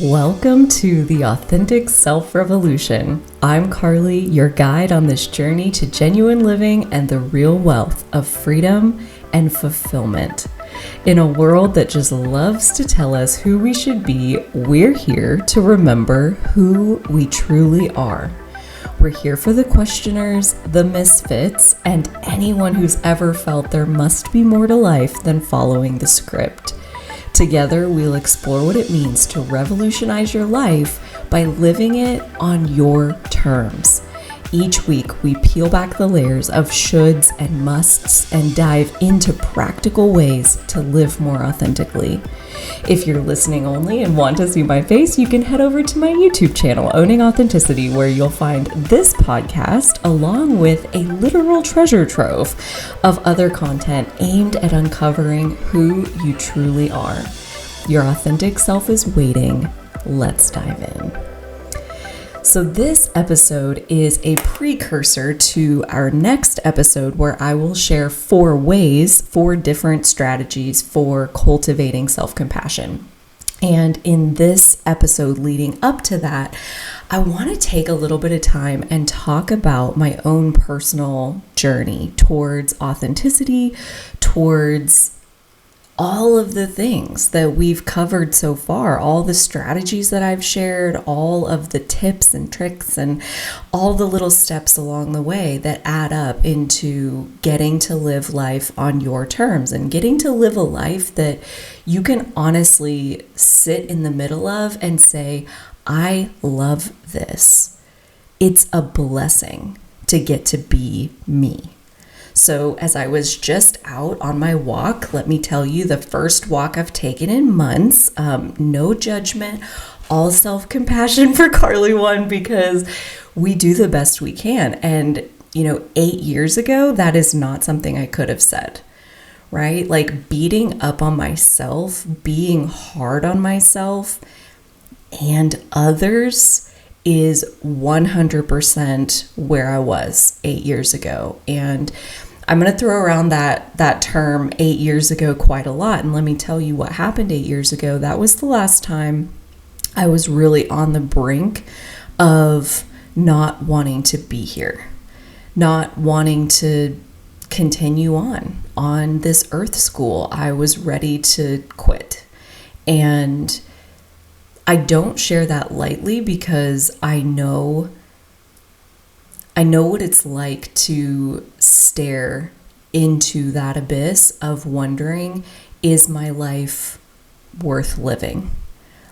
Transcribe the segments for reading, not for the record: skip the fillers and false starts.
Welcome to the Authentic Self-Revolution. I'm Carly, your guide on this journey to genuine living and the real wealth of freedom and fulfillment. In a world that just loves to tell us who we should be, we're here to remember who we truly are. We're here for the questioners, the misfits, and anyone who's ever felt there must be more to life than following the script. Together, we'll explore what it means to revolutionize your life by living it on your terms. Each week, we peel back the layers of shoulds and musts and dive into practical ways to live more authentically. If you're listening only and want to see my face, you can head over to my YouTube channel, Owning Authenticity, where you'll find this podcast along with a literal treasure trove of other content aimed at uncovering who you truly are. Your authentic self is waiting. Let's dive in. So this episode is a precursor to our next episode where I will share 4 different strategies for cultivating self-compassion. And in this episode leading up to that, I want to take a little bit of time and talk about my own personal journey towards authenticity, towards all of the things that we've covered so far, all the strategies that I've shared, all of the tips and tricks and all the little steps along the way that add up into getting to live life on your terms and getting to live a life that you can honestly sit in the middle of and say, I love this. It's a blessing to get to be me. So as I was just out on my walk, let me tell you, the first walk I've taken in months, no judgment, all self-compassion for Carly one, because we do the best we can. And, 8 years ago, that is not something I could have said, right? Like beating up on myself, being hard on myself and others is 100% where I was 8 years ago. And I'm going to throw around that term 8 years ago quite a lot. And let me tell you what happened 8 years ago. That was the last time I was really on the brink of not wanting to be here, not wanting to continue on this earth school. I was ready to quit. And I don't share that lightly because I know what it's like to stare into that abyss of wondering, is my life worth living?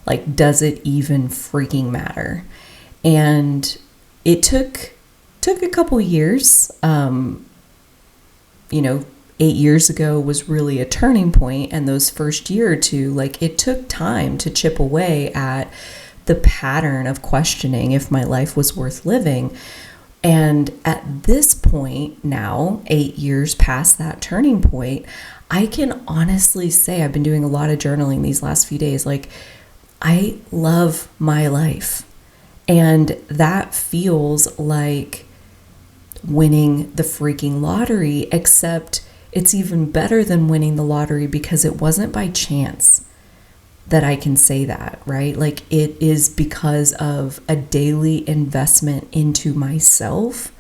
Like, does it even freaking matter? And it took a couple years. 8 years ago was really a turning point, and those first year or two, it took time to chip away at the pattern of questioning if my life was worth living. And at this point now, 8 years past that turning point, I can honestly say I've been doing a lot of journaling these last few days. I love my life. And that feels like winning the freaking lottery, except it's even better than winning the lottery because it wasn't by chance that I can say that, right? It is because of a daily investment into myself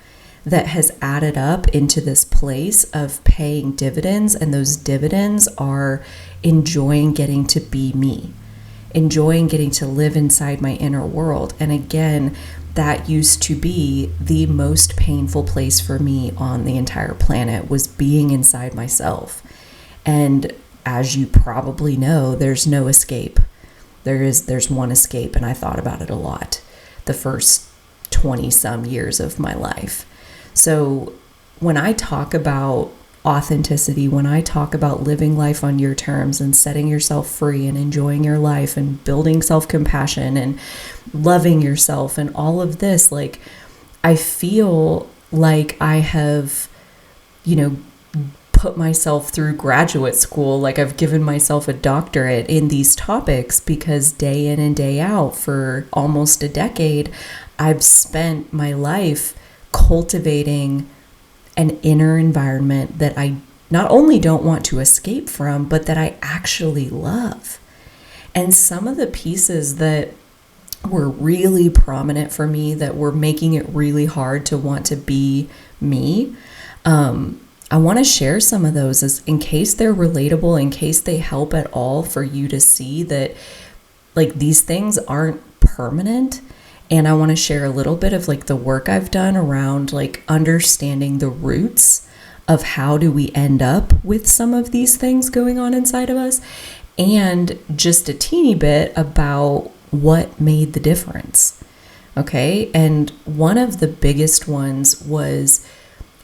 that has added up into this place of paying dividends. And those dividends are enjoying getting to be me, enjoying getting to live inside my inner world. And again, that used to be the most painful place for me on the entire planet, was being inside myself. And as you probably know, there's no escape. There's one escape, and I thought about it a lot the first 20 some years of my life. So when I talk about authenticity, when I talk about living life on your terms and setting yourself free and enjoying your life and building self-compassion and loving yourself and all of this, I feel like I have, put myself through graduate school. I've given myself a doctorate in these topics because day in and day out for almost a decade, I've spent my life cultivating an inner environment that I not only don't want to escape from, but that I actually love. And some of the pieces that were really prominent for me, that were making it really hard to want to be me, I want to share some of those as in case they're relatable, in case they help at all for you to see that like these things aren't permanent. And I want to share a little bit of like the work I've done around like understanding the roots of how do we end up with some of these things going on inside of us, and just a teeny bit about what made the difference. Okay. And one of the biggest ones was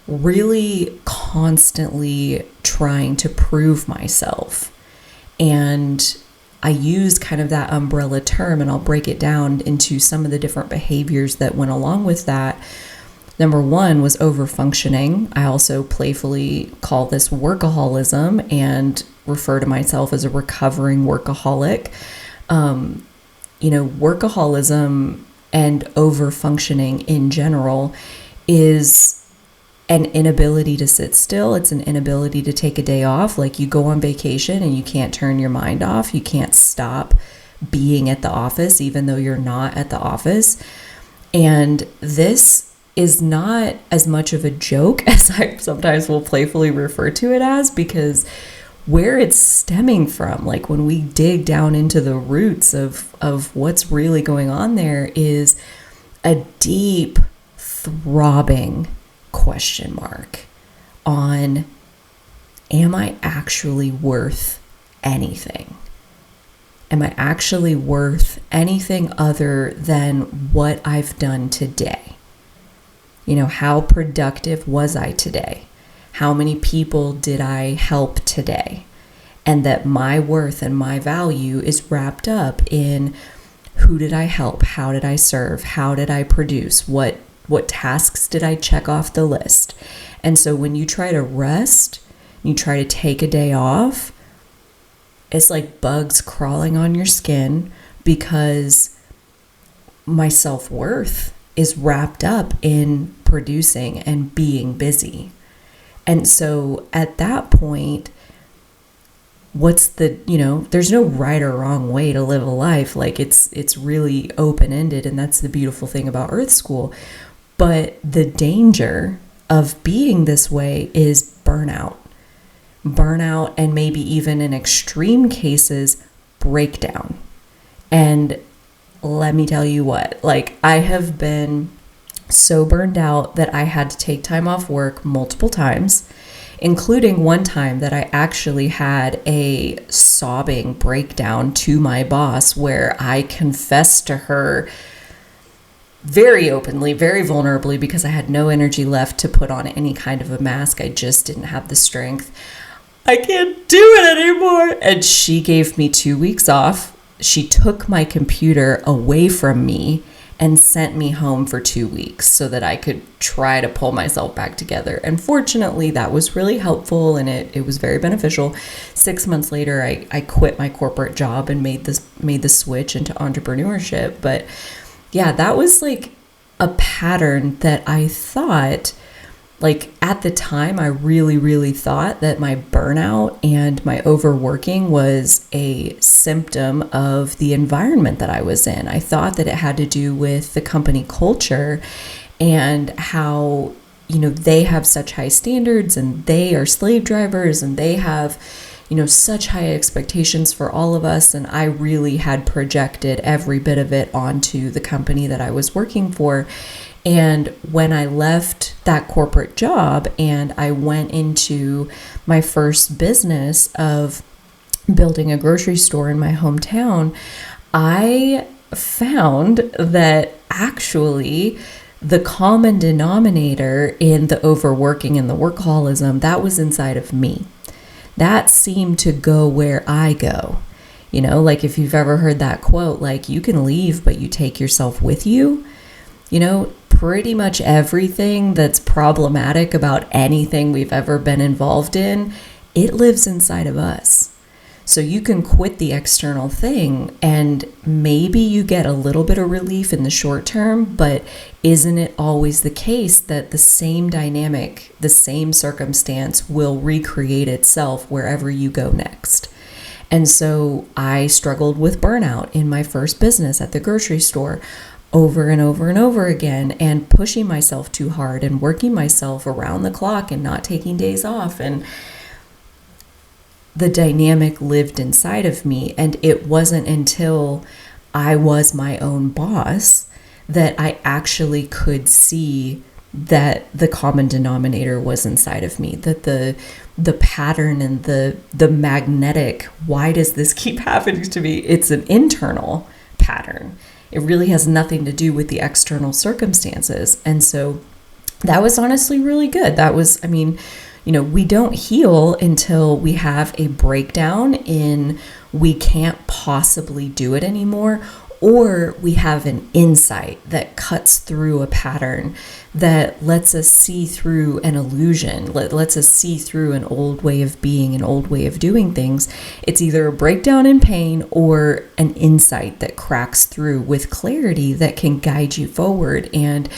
really constantly trying to prove myself. And I use kind of that umbrella term, and I'll break it down into some of the different behaviors that went along with that. Number one was overfunctioning. I also playfully call this workaholism and refer to myself as a recovering workaholic. Workaholism and overfunctioning in general is an inability to sit still. It's an inability to take a day off. Like you go on vacation and you can't turn your mind off. You can't stop being at the office, even though you're not at the office. And this is not as much of a joke as I sometimes will playfully refer to it as, because where it's stemming from, like when we dig down into the roots of what's really going on there, is a deep, throbbing question mark on, am I actually worth anything? Am I actually worth anything other than what I've done today? How productive was I today? How many people did I help today? And that my worth and my value is wrapped up in who did I help? How did I serve? How did I produce? What tasks did I check off the list? And so when you try to rest, you try to take a day off, it's like bugs crawling on your skin, because my self-worth is wrapped up in producing and being busy. And so at that point, there's no right or wrong way to live a life. Like it's really open-ended, and that's the beautiful thing about Earth School. But the danger of being this way is burnout, and maybe even in extreme cases, breakdown. And let me tell you what, like I have been so burned out that I had to take time off work multiple times, including one time that I actually had a sobbing breakdown to my boss, where I confessed to her very openly, very vulnerably, because I had no energy left to put on any kind of a mask. I just didn't have the strength. I can't do it anymore. And she gave me 2 weeks off. She took my computer away from me and sent me home for 2 weeks so that I could try to pull myself back together. And fortunately, that was really helpful, and it was very beneficial. 6 months later, I quit my corporate job and made the switch into entrepreneurship. But yeah, that was like a pattern that I thought, like at the time, I really, really thought that my burnout and my overworking was a symptom of the environment that I was in. I thought that it had to do with the company culture and how, they have such high standards, and they are slave drivers, and they have, such high expectations for all of us. And I really had projected every bit of it onto the company that I was working for. And when I left that corporate job and I went into my first business of building a grocery store in my hometown, I found that actually the common denominator in the overworking and the workaholism, that was inside of me. That seemed to go where I go. Like if you've ever heard that quote, like you can leave, but you take yourself with you. Pretty much everything that's problematic about anything we've ever been involved in, it lives inside of us. So you can quit the external thing and maybe you get a little bit of relief in the short term, but isn't it always the case that the same dynamic, the same circumstance will recreate itself wherever you go next? And so I struggled with burnout in my first business at the grocery store over and over and over again, and pushing myself too hard and working myself around the clock and not taking days off. And the dynamic lived inside of me. And it wasn't until I was my own boss that I actually could see that the common denominator was inside of me, that the pattern and the magnetic, why does this keep happening to me? It's an internal pattern. It really has nothing to do with the external circumstances. And so that was honestly really good. That was, we don't heal until we have a breakdown in we can't possibly do it anymore, or we have an insight that cuts through a pattern that lets us see through an illusion, lets us see through an old way of being, an old way of doing things. It's either a breakdown in pain or an insight that cracks through with clarity that can guide you forward. And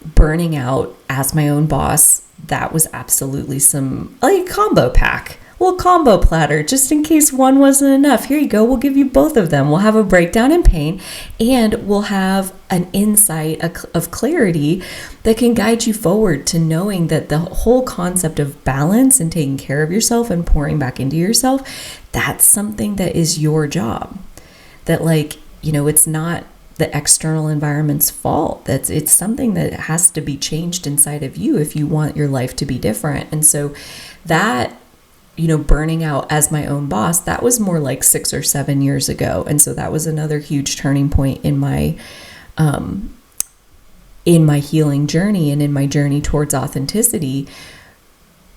burning out as my own boss, that was absolutely some combo pack. Well, combo platter, just in case one wasn't enough. Here you go. We'll give you both of them. We'll have a breakdown in pain, and we'll have an insight of clarity that can guide you forward to knowing that the whole concept of balance and taking care of yourself and pouring back into yourself, that's something that is your job. That it's not the external environment's fault. It's something that has to be changed inside of you if you want your life to be different. And so that, burning out as my own boss, that was more like 6 or 7 years ago. And so that was another huge turning point in my healing journey and in my journey towards authenticity.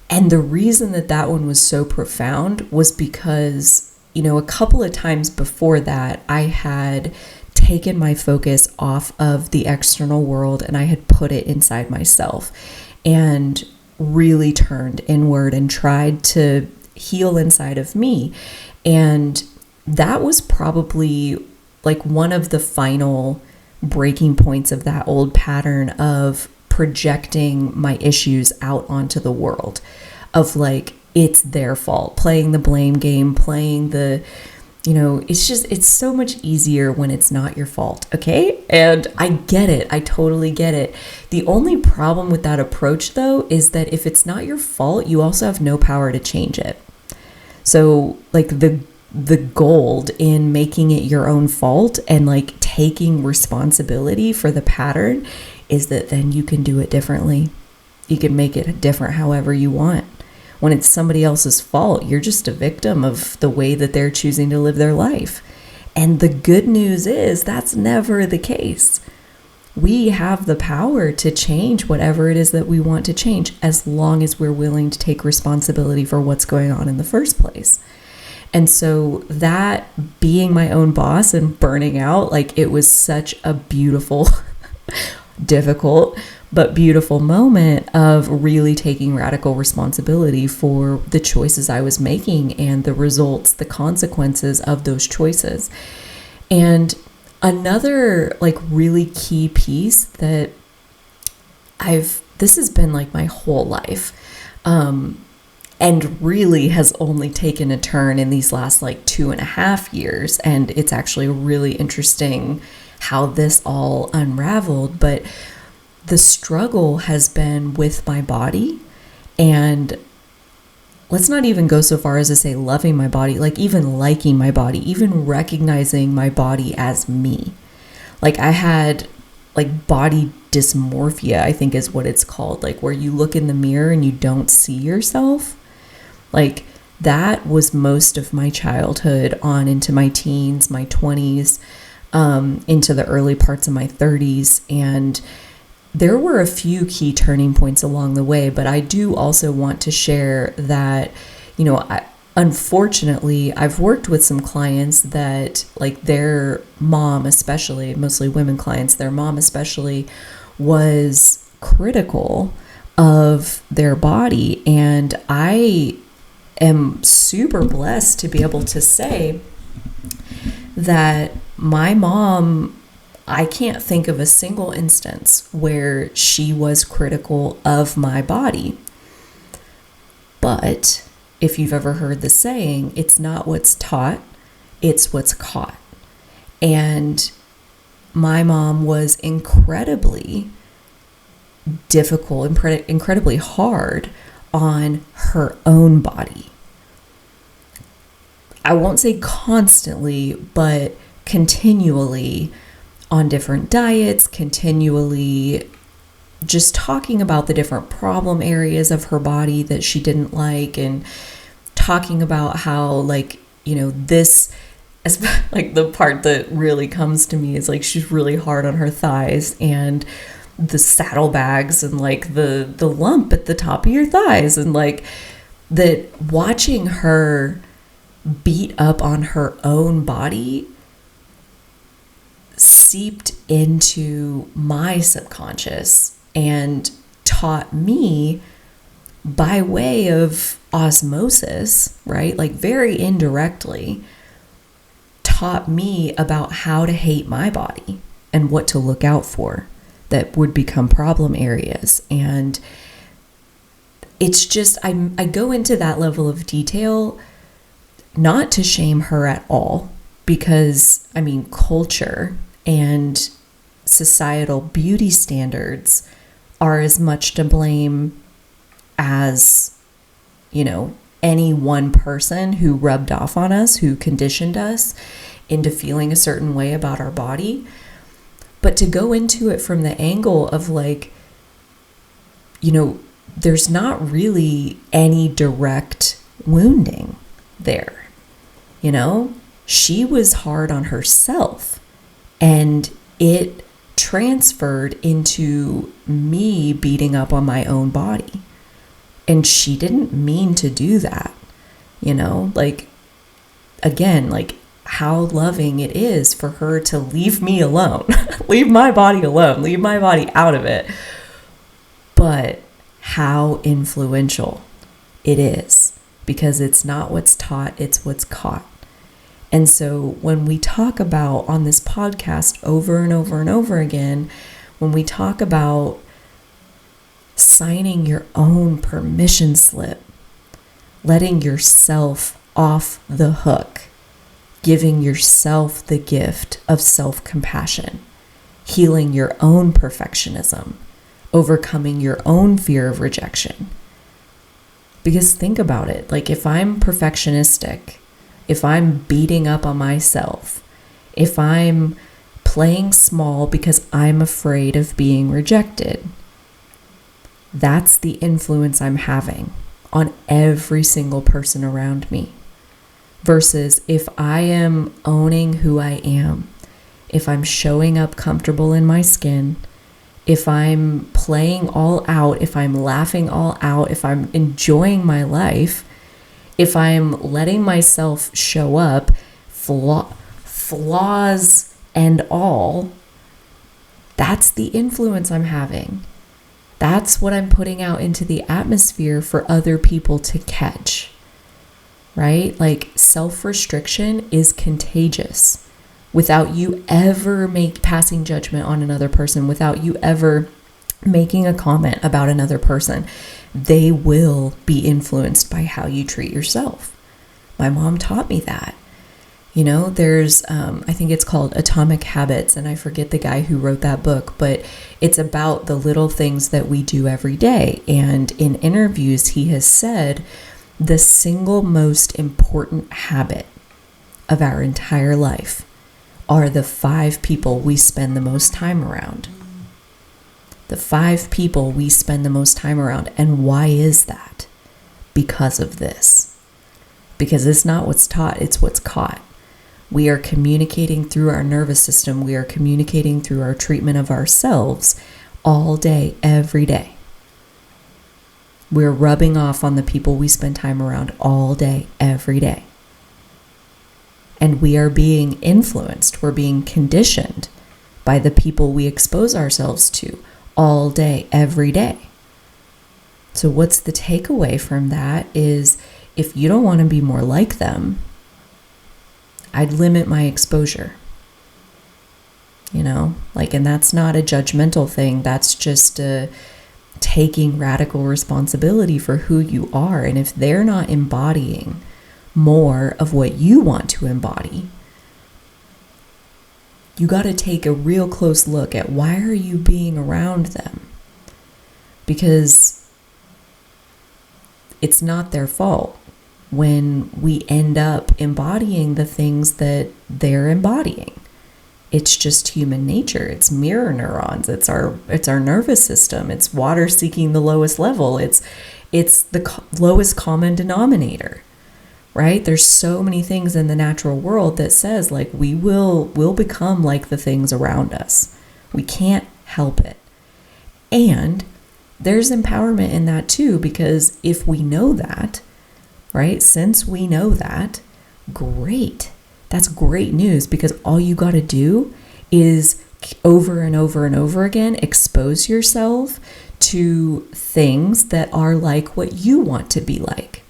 And the reason that one was so profound was because, a couple of times before that, I had taken my focus off of the external world and I had put it inside myself and really turned inward and tried to heal inside of me. And that was probably one of the final breaking points of that old pattern of projecting my issues out onto the world, of it's their fault, playing the blame game, playing the it's so much easier when it's not your fault, okay? And I get it. I totally get it. The only problem with that approach, though, is that if it's not your fault, you also have no power to change it. So, the gold in making it your own fault and, taking responsibility for the pattern is that then you can do it differently. You can make it different however you want. When it's somebody else's fault, you're just a victim of the way that they're choosing to live their life. And the good news is that's never the case. We have the power to change whatever it is that we want to change, as long as we're willing to take responsibility for what's going on in the first place. And so that being my own boss and burning out, it was such a beautiful, difficult, but beautiful moment of really taking radical responsibility for the choices I was making and the results, the consequences of those choices. And another really key piece that this has been my whole life, and really has only taken a turn in these last 2.5 years. And it's actually really interesting how this all unraveled, but the struggle has been with my body. And let's not even go so far as to say loving my body, even liking my body, even recognizing my body as me. I had body dysmorphia, I think is what it's called, where you look in the mirror and you don't see yourself. That was most of my childhood on into my teens, my 20s, into the early parts of my 30s. And there were a few key turning points along the way, but I do also want to share that, unfortunately, I've worked with some clients that their mom, especially, mostly women clients, their mom especially was critical of their body. And I am super blessed to be able to say that my mom, I can't think of a single instance where she was critical of my body. But if you've ever heard the saying, it's not what's taught, it's what's caught. And my mom was incredibly difficult, incredibly hard on her own body. I won't say constantly, but continually on different diets, continually just talking about the different problem areas of her body that she didn't like, and talking about how, like, you know, this, like, the part that really comes to me is like she's really hard on her thighs and the saddlebags and like the lump at the top of your thighs, and like that watching her beat up on her own body seeped into my subconscious and taught me by way of osmosis, right? Like very indirectly, taught me about how to hate my body and what to look out for that would become problem areas. And it's just, I go into that level of detail not to shame her at all, because I mean, culture and societal beauty standards are as much to blame as, you know, any one person who rubbed off on us, who conditioned us into feeling a certain way about our body. But to go into it from the angle of like, you know, there's not really any direct wounding there. You know, she was hard on herself, and it transferred into me beating up on my own body. And she didn't mean to do that, you know, like, again, like how loving it is for her to leave me alone, leave my body alone, leave my body out of it. But how influential it is, because it's not what's taught, it's what's caught. And so when we talk about on this podcast over and over and over again, when we talk about signing your own permission slip, letting yourself off the hook, giving yourself the gift of self-compassion, healing your own perfectionism, overcoming your own fear of rejection. Because think about it, like if I'm perfectionistic, if I'm beating up on myself, if I'm playing small because I'm afraid of being rejected, that's the influence I'm having on every single person around me. Versus if I am owning who I am, if I'm showing up comfortable in my skin, if I'm playing all out, if I'm laughing all out, if I'm enjoying my life, if I'm letting myself show up, flaws and all, that's the influence I'm having. That's what I'm putting out into the atmosphere for other people to catch, right? Like self-restriction is contagious. Without you ever passing judgment on another person, without you ever making a comment about another person, they will be influenced by how you treat yourself. My mom taught me that. You know, there's, I think it's called Atomic Habits, and I forget the guy who wrote that book, but it's about the little things that we do every day. And in interviews, he has said the single most important habit of our entire life are the 5 people we spend the most time around. The 5 people we spend the most time around. And why is that? Because of this. Because it's not what's taught, it's what's caught. We are communicating through our nervous system. We are communicating through our treatment of ourselves all day, every day. We're rubbing off on the people we spend time around all day, every day. And we are being influenced. We're being conditioned by the people we expose ourselves to all day, every day. So what's the takeaway from that is, if you don't want to be more like them, I'd limit my exposure. You know, like, and that's not a judgmental thing. That's just a taking radical responsibility for who you are. And if they're not embodying more of what you want to embody, you got to take a real close look at why are you being around them? Because it's not their fault when we end up embodying the things that they're embodying. It's just human nature. It's mirror neurons. It's our nervous system. It's water seeking the lowest level. It's the lowest common denominator, right? There's so many things in the natural world that says like we'll become like the things around us. We can't help it. And there's empowerment in that too, because if we know that, right? Since we know that, great. That's great news, because all you got to do is over and over and over again expose yourself to things that are like what you want to be like.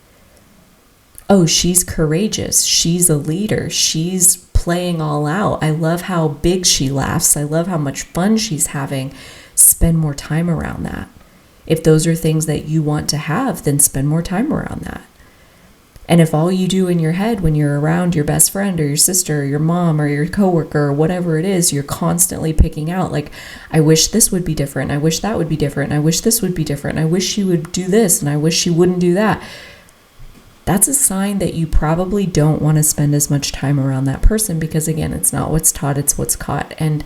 Oh, she's courageous. She's a leader. She's playing all out. I love how big she laughs. I love how much fun she's having. Spend more time around that. If those are things that you want to have, then spend more time around that. And if all you do in your head when you're around your best friend or your sister or your mom or your coworker or whatever it is, you're constantly picking out like, I wish this would be different. I wish that would be different. I wish this would be different. I wish she would do this and I wish she wouldn't do that. That's a sign that you probably don't want to spend as much time around that person, because again, it's not what's taught, it's what's caught. And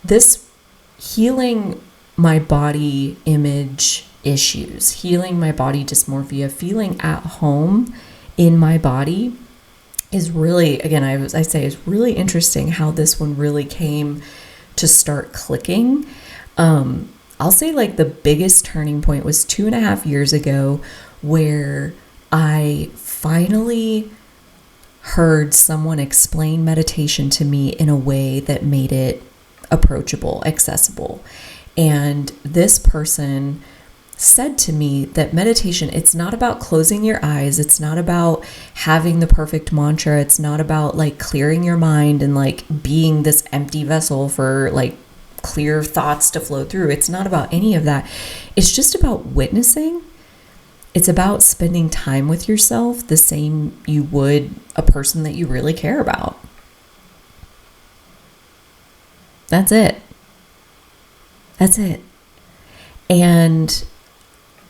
this healing my body image issues, healing my body dysmorphia, feeling at home in my body is really, again, I say it's really interesting how this one really came to start clicking. I'll say like the biggest turning point was 2.5 years ago, where I finally heard someone explain meditation to me in a way that made it approachable, accessible. And this person said to me that meditation, it's not about closing your eyes. It's not about having the perfect mantra. It's not about like clearing your mind and like being this empty vessel for like clear thoughts to flow through. It's not about any of that. It's just about witnessing. It's about spending time with yourself the same you would a person that you really care about. That's it. That's it. And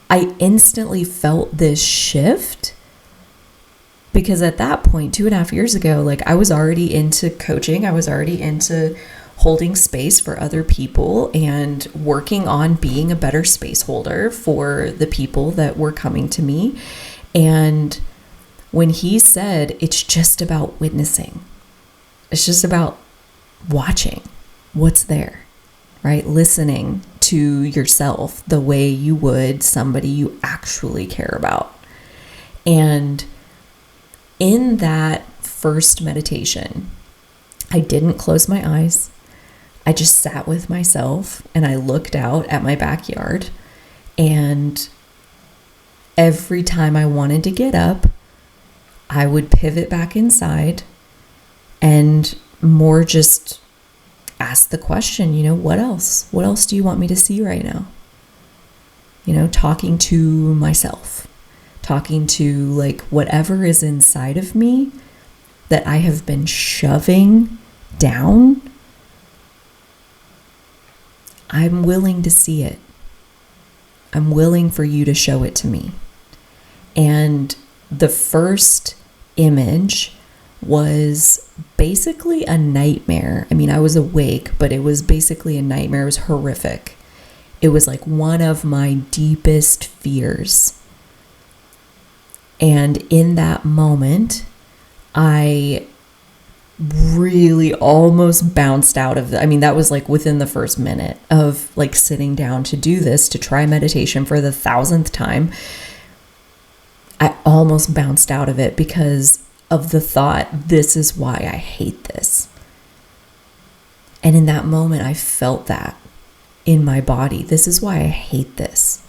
I instantly felt this shift, because at that point, 2.5 years ago, like I was already into coaching. I was already into holding space for other people and working on being a better space holder for the people that were coming to me. And when he said, it's just about witnessing, it's just about watching what's there, right? Listening to yourself the way you would somebody you actually care about. And in that first meditation, I didn't close my eyes. I just sat with myself and I looked out at my backyard. And every time I wanted to get up, I would pivot back inside and more just ask the question, what else? What else do you want me to see right now? Talking to myself, talking to like whatever is inside of me that I have been shoving down. I'm willing to see it. I'm willing for you to show it to me. And the first image was basically a nightmare. I mean, I was awake, but it was basically a nightmare. It was horrific. It was like one of my deepest fears. And in that moment, I really almost bounced out of that was like within the first minute of like sitting down to do this, to try meditation for the 1,000th time. I almost bounced out of it because of the thought, this is why I hate this. And in that moment, I felt that in my body. This is why I hate this.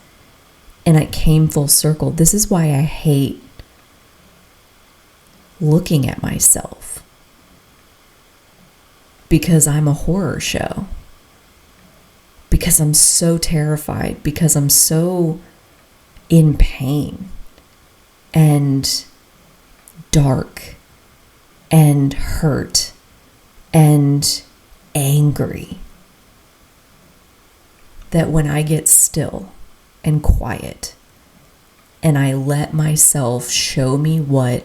And it came full circle. This is why I hate looking at myself. Because I'm a horror show. because I'm so terrified, because I'm so in pain and dark and hurt and angry, that when I get still and quiet and I let myself show me what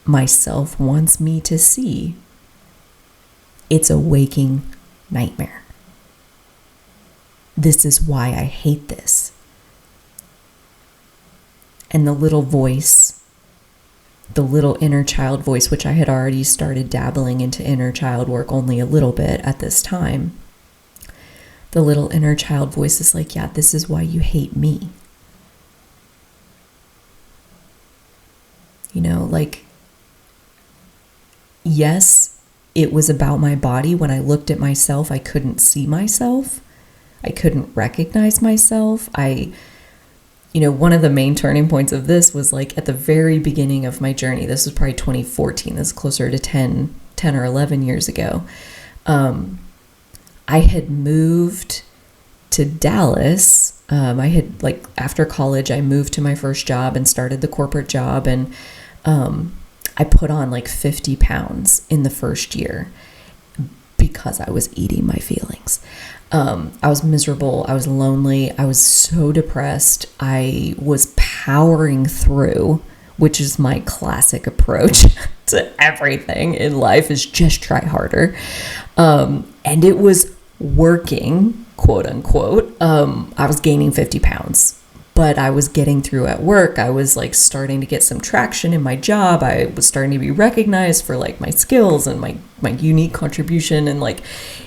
myself wants me to see, it's a waking nightmare. This is why I hate this. And the little voice, the little inner child voice, which I had already started dabbling into inner child work only a little bit at this time, the little inner child voice is like, yeah, this is why you hate me. You know, like, yes, it was about my body. When I looked at myself, I couldn't see myself. I couldn't recognize myself. One of the main turning points of this was like at the very beginning of my journey. This was probably 2014. This is closer to 10 or 11 years ago. I had moved to Dallas. I had, like, after college, I moved to my first job and started the corporate job. And I put on like 50 pounds in the first year because I was eating my feelings. I was miserable. I was lonely. I was so depressed. I was powering through, which is my classic approach to everything in life, is just try harder. And it was working, quote unquote. I was gaining 50 pounds, but I was getting through at work. I was like starting to get some traction in my job. I was starting to be recognized for like my skills and my unique contribution. And like,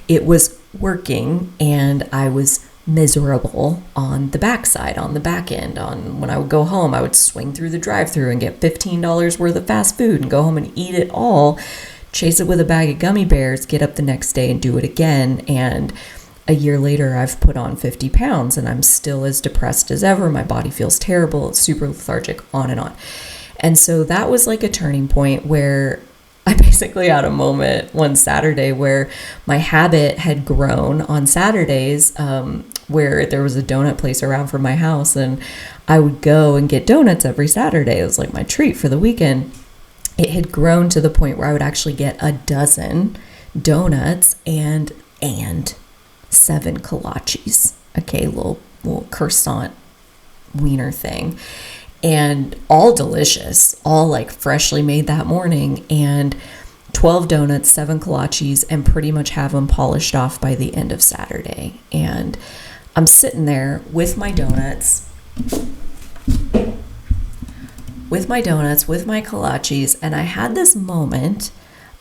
it was working, and I was miserable on the backside, on the back end. On when I would go home, I would swing through the drive-thru and get $15 worth of fast food and go home and eat it all, chase it with a bag of gummy bears, get up the next day and do it again. And a year later, I've put on 50 pounds and I'm still as depressed as ever. My body feels terrible. It's super lethargic, on and on. And so that was like a turning point where I basically had a moment one Saturday where my habit had grown on Saturdays, where there was a donut place around from my house, and I would go and get donuts every Saturday. It was like my treat for the weekend. It had grown to the point where I would actually get a dozen donuts and 7 kolaches, okay, little croissant wiener thing. And all delicious, all like freshly made that morning, and 12 donuts, 7 kolaches, and pretty much have them polished off by the end of Saturday. And I'm sitting there with my donuts, with my kolaches, and I had this moment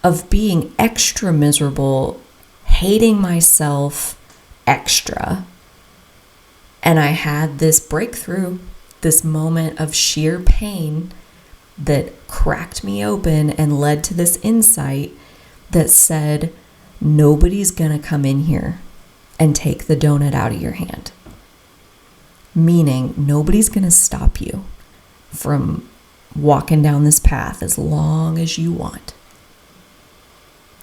of being extra miserable, hating myself extra. And I had this breakthrough, this moment of sheer pain that cracked me open and led to this insight that said, nobody's gonna come in here and take the donut out of your hand. Meaning, nobody's gonna stop you from walking down this path as long as you want.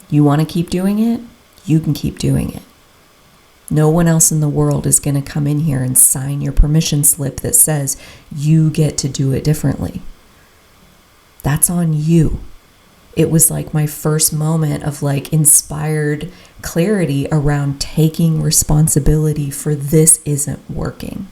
You want to keep doing it? You can keep doing it. No one else in the world is going to come in here and sign your permission slip that says you get to do it differently. That's on you. It was like my first moment of like inspired clarity around taking responsibility for this isn't working.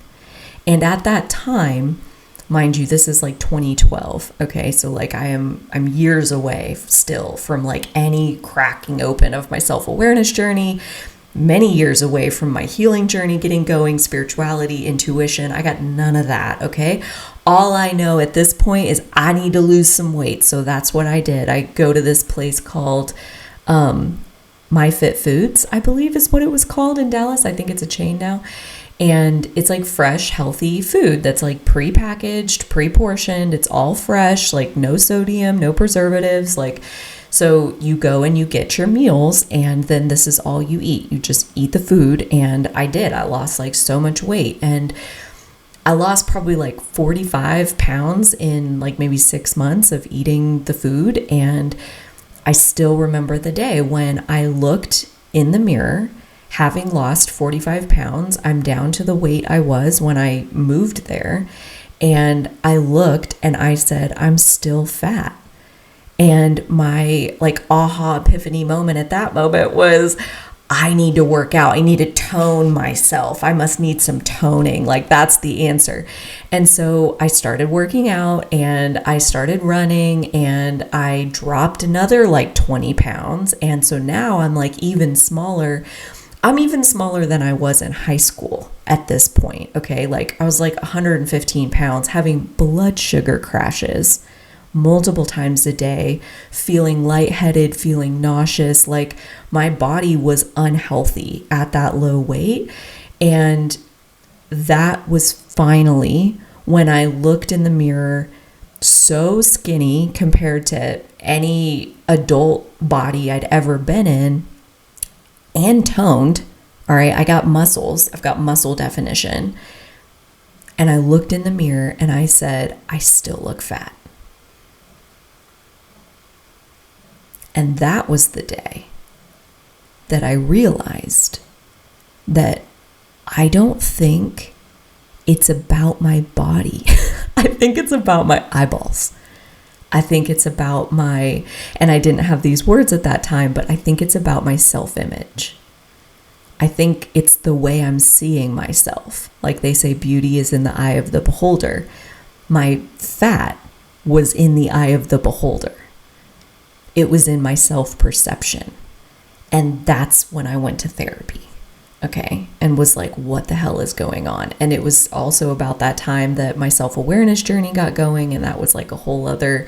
And at that time, mind you, this is like 2012. Okay. So like I'm years away still from like any cracking open of my self-awareness journey, many years away from my healing journey, getting going, spirituality, intuition. I got none of that. Okay. All I know at this point is I need to lose some weight. So that's what I did. I go to this place called, My Fit Foods, I believe is what it was called in Dallas. I think it's a chain now. And it's like fresh, healthy food that's like pre-packaged, pre-portioned. It's all fresh, like no sodium, no preservatives. Like, so you go and you get your meals, and then this is all you eat. You just eat the food. And I did. I lost like so much weight, and I lost probably like 45 pounds in like maybe 6 months of eating the food. And I still remember the day when I looked in the mirror, having lost 45 pounds, I'm down to the weight I was when I moved there. And I looked and I said, I'm still fat. And my like aha epiphany moment at that moment was, I need to work out. I need to tone myself. I must need some toning. Like that's the answer. And so I started working out and I started running and I dropped another like 20 pounds. And so now I'm like even smaller. I'm even smaller than I was in high school at this point. Okay. Like I was like 115 pounds, having blood sugar crashes multiple times a day, feeling lightheaded, feeling nauseous. Like my body was unhealthy at that low weight. And that was finally when I looked in the mirror, so skinny compared to any adult body I'd ever been in, and toned. All right, I got muscles. I've got muscle definition. And I looked in the mirror and I said, I still look fat. And that was the day that I realized that I don't think it's about my body. I think it's about my eyeballs. I think it's about my, and I didn't have these words at that time, but I think it's about my self-image. I think it's the way I'm seeing myself. Like they say, beauty is in the eye of the beholder. My fat was in the eye of the beholder. It was in my self-perception. And that's when I went to therapy. Okay. And was like, what the hell is going on? And it was also about that time that my self-awareness journey got going. And that was like a whole other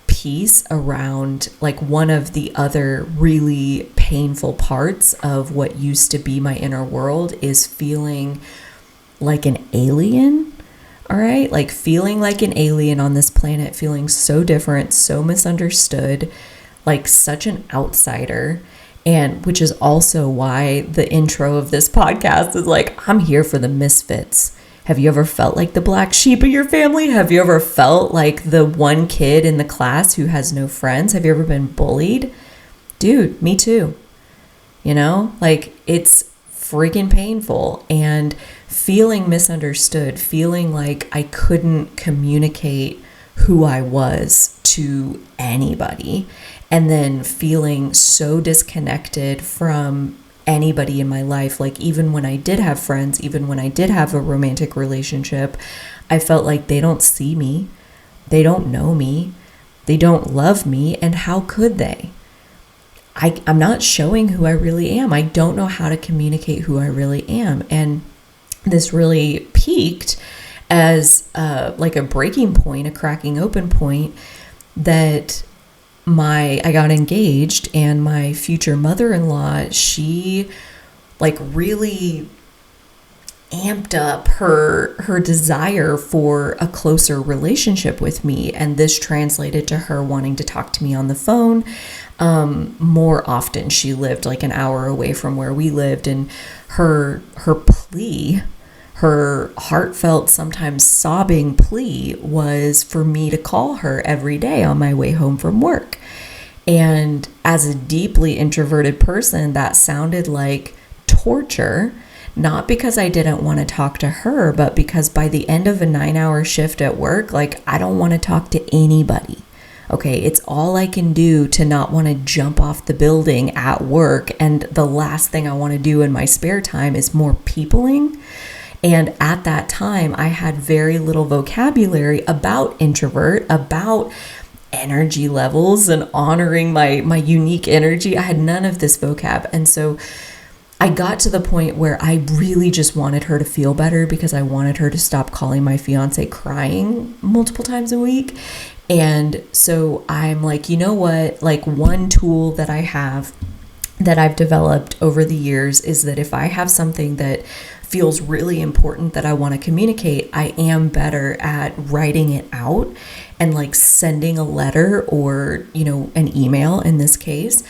piece around like one of the other really painful parts of what used to be my inner world is feeling like an alien. All right. Like feeling like an alien on this planet, feeling so different, so misunderstood, like such an outsider. And which is also why the intro of this podcast is like, I'm here for the misfits. Have you ever felt like the black sheep of your family? Have you ever felt like the one kid in the class who has no friends? Have you ever been bullied? Dude, me too. You know, like it's freaking painful. And feeling misunderstood, feeling like I couldn't communicate who I was to anybody, and then feeling so disconnected from anybody in my life. Like even when I did have friends, even when I did have a romantic relationship, I felt like they don't see me, they don't know me, they don't love me, and how could they? I'm not showing who I really am. I don't know how to communicate who I really am. And this really peaked as like a breaking point, a cracking open point, that I got engaged, and my future mother-in-law, she like really amped up her desire for a closer relationship with me. And this translated to her wanting to talk to me on the phone more often. She lived like an hour away from where we lived, and her plea, her heartfelt, sometimes sobbing plea, was for me to call her every day on my way home from work. And as a deeply introverted person, that sounded like torture, not because I didn't want to talk to her, but because by the end of a 9-hour shift at work, like I don't want to talk to anybody. Okay, it's all I can do to not want to jump off the building at work. And the last thing I want to do in my spare time is more peopling. And at that time, I had very little vocabulary about introvert, about energy levels and honoring my unique energy. I had none of this vocab. And so I got to the point where I really just wanted her to feel better, because I wanted her to stop calling my fiance crying multiple times a week. And so I'm like, you know what? Like one tool that I have that I've developed over the years is that if I have something that feels really important that I want to communicate, I am better at writing it out and like sending a letter or, you know, an email in this case,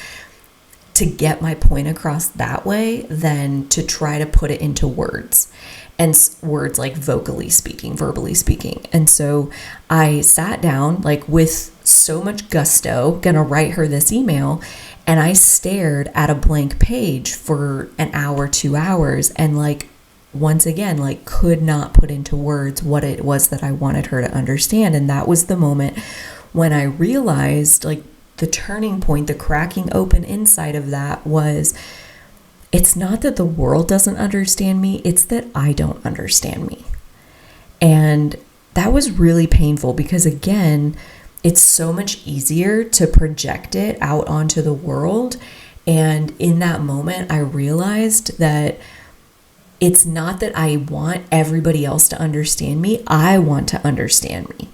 to get my point across that way than to try to put it into words, and words like verbally speaking. And so I sat down like with so much gusto, gonna write her this email. And I stared at a blank page for an hour, 2 hours, and once again, could not put into words what it was that I wanted her to understand. And that was the moment when I realized, the turning point, the cracking open inside of that was, it's not that the world doesn't understand me, it's that I don't understand me. And that was really painful because, again, it's so much easier to project it out onto the world. And in that moment, I realized that it's not that I want everybody else to understand me. I want to understand me.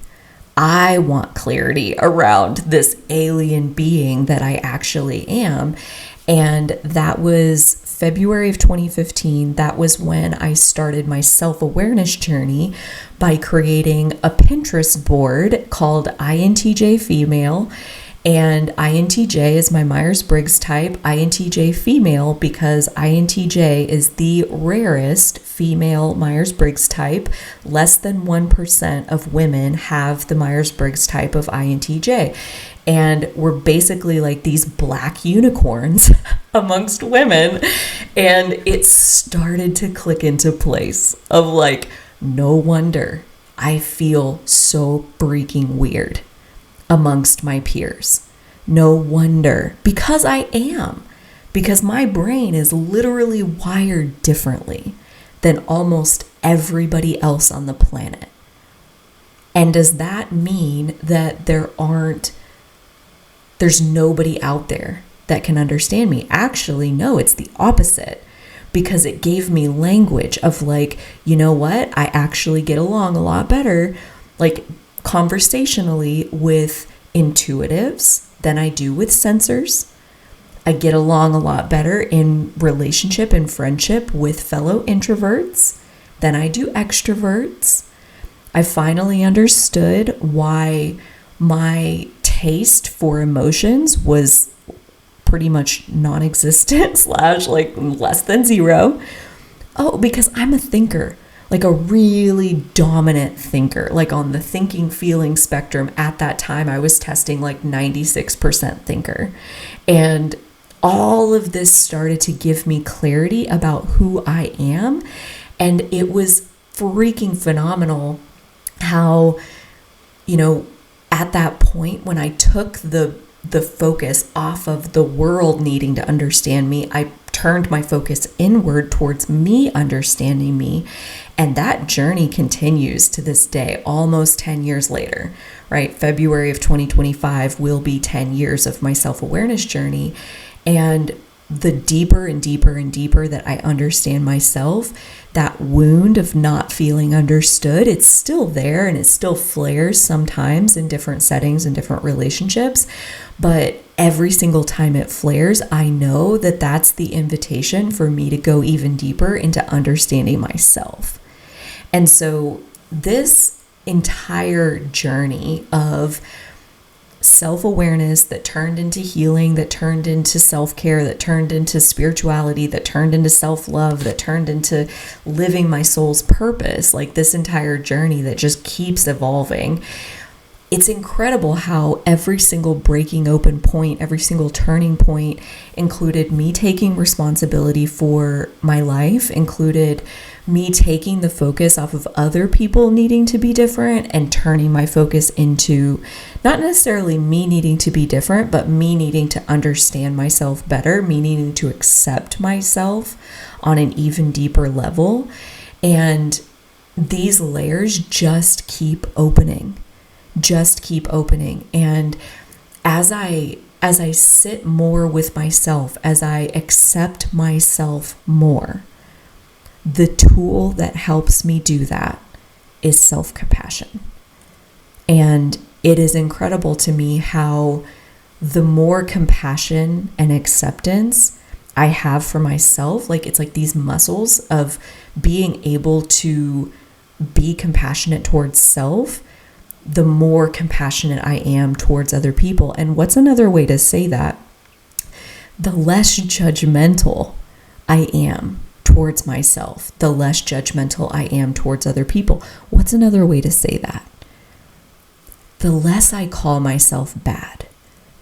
I want clarity around this alien being that I actually am. And that was February of 2015. That was when I started my self-awareness journey by creating a Pinterest board called INTJ Female. And INTJ is my Myers-Briggs type, INTJ female, because INTJ is the rarest female Myers-Briggs type. Less than 1% of women have the Myers-Briggs type of INTJ. And we're basically like these black unicorns amongst women. And it started to click into place of no wonder I feel so freaking weird amongst my peers. No wonder, because I am. Because my brain is literally wired differently than almost everybody else on the planet. And does that mean that there's nobody out there that can understand me? Actually, no, it's the opposite. Because it gave me language of you know what? I actually get along a lot better, conversationally with intuitives than I do with sensors. I get along a lot better in relationship and friendship with fellow introverts than I do extroverts. I finally understood why my taste for emotions was pretty much non-existent / less than zero. Oh, because I'm a thinker. A really dominant thinker. On the thinking feeling spectrum at that time, I was testing 96% thinker. And all of this started to give me clarity about who I am. And it was freaking phenomenal how, at that point when I took the focus off of the world needing to understand me, I turned my focus inward towards me understanding me. And that journey continues to this day, almost 10 years later, right? February of 2025 will be 10 years of my self-awareness journey. And the deeper and deeper and deeper that I understand myself, that wound of not feeling understood, it's still there and it still flares sometimes in different settings and different relationships. But every single time it flares, I know that that's the invitation for me to go even deeper into understanding myself. And so this entire journey of self-awareness that turned into healing, that turned into self-care, that turned into spirituality, that turned into self-love, that turned into living my soul's purpose, this entire journey that just keeps evolving. It's incredible how every single breaking open point, every single turning point included me taking responsibility for my life, included me taking the focus off of other people needing to be different and turning my focus into not necessarily me needing to be different, but me needing to understand myself better, me needing to accept myself on an even deeper level. And these layers just keep opening. And as I sit more with myself, as I accept myself more, the tool that helps me do that is self-compassion. And it is incredible to me how the more compassion and acceptance I have for myself, it's these muscles of being able to be compassionate towards self, the more compassionate I am towards other people. And what's another way to say that? The less judgmental I am towards myself, the less judgmental I am towards other people. What's another way to say that? The less I call myself bad,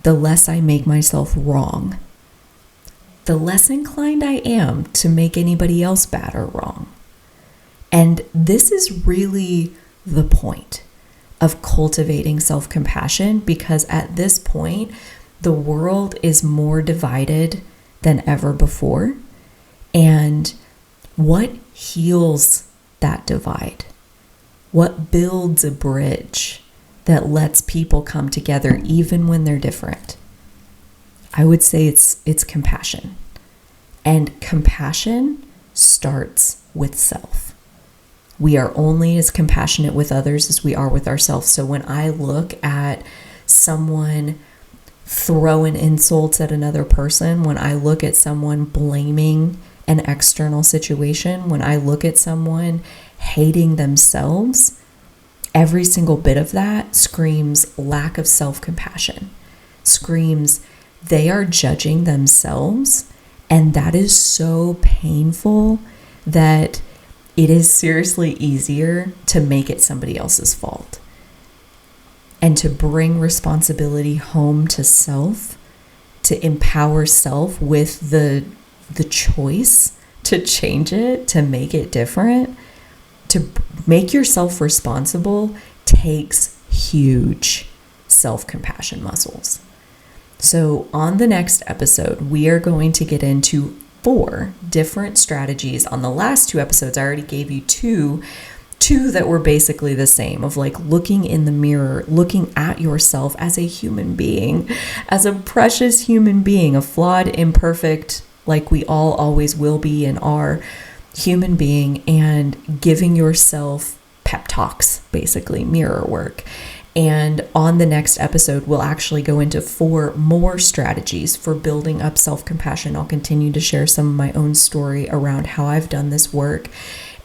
the less I make myself wrong, the less inclined I am to make anybody else bad or wrong. And this is really the point of cultivating self-compassion, because at this point, the world is more divided than ever before. And what heals that divide? What builds a bridge that lets people come together even when they're different? I would say it's compassion. And compassion starts with self. We are only as compassionate with others as we are with ourselves. So when I look at someone throwing insults at another person, when I look at someone blaming an external situation, when I look at someone hating themselves, every single bit of that screams lack of self-compassion, screams they are judging themselves, and that is so painful that it is seriously easier to make it somebody else's fault. And to bring responsibility home to self, to empower self with the choice to change it, to make it different, to make yourself responsible takes huge self-compassion muscles. So on the next episode, we are going to get into 4 different strategies. On the last 2 episodes, I already gave you two that were basically the same, of like looking in the mirror, looking at yourself as a human being, as a precious human being, a flawed, imperfect, like we all always will be and are, human being, and giving yourself pep talks, basically mirror work. And on the next episode, we'll actually go into 4 more strategies for building up self-compassion. I'll continue to share some of my own story around how I've done this work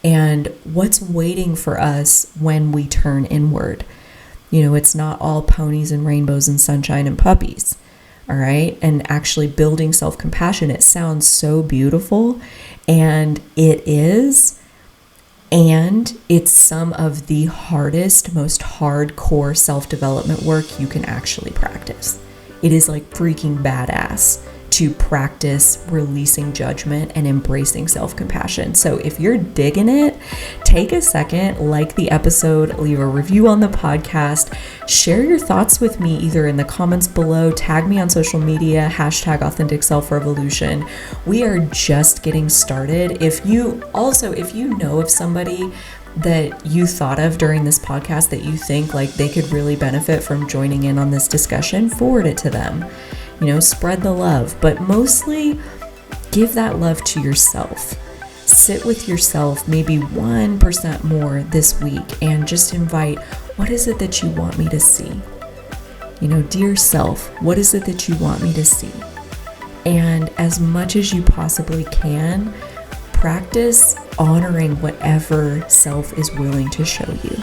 and what's waiting for us when we turn inward. You know, it's not all ponies and rainbows and sunshine and puppies, all right? And actually building self-compassion, it sounds so beautiful, and it is. And it's some of the hardest, most hardcore self-development work you can actually practice. It is like freaking badass to practice releasing judgment and embracing self-compassion. So if you're digging it, take a second, like the episode, leave a review on the podcast, share your thoughts with me either in the comments below, tag me on social media, #authentic self-revolution. We are just getting started. If you know of somebody that you thought of during this podcast that you think like they could really benefit from joining in on this discussion, forward it to them. You know, spread the love, but mostly give that love to yourself. Sit with yourself maybe 1% more this week and just invite, what is it that you want me to see? You know, dear self, what is it that you want me to see? And as much as you possibly can, practice honoring whatever self is willing to show you.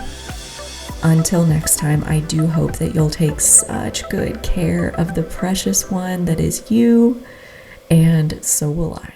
Until next time, I do hope that you'll take such good care of the precious one that is you, and so will I.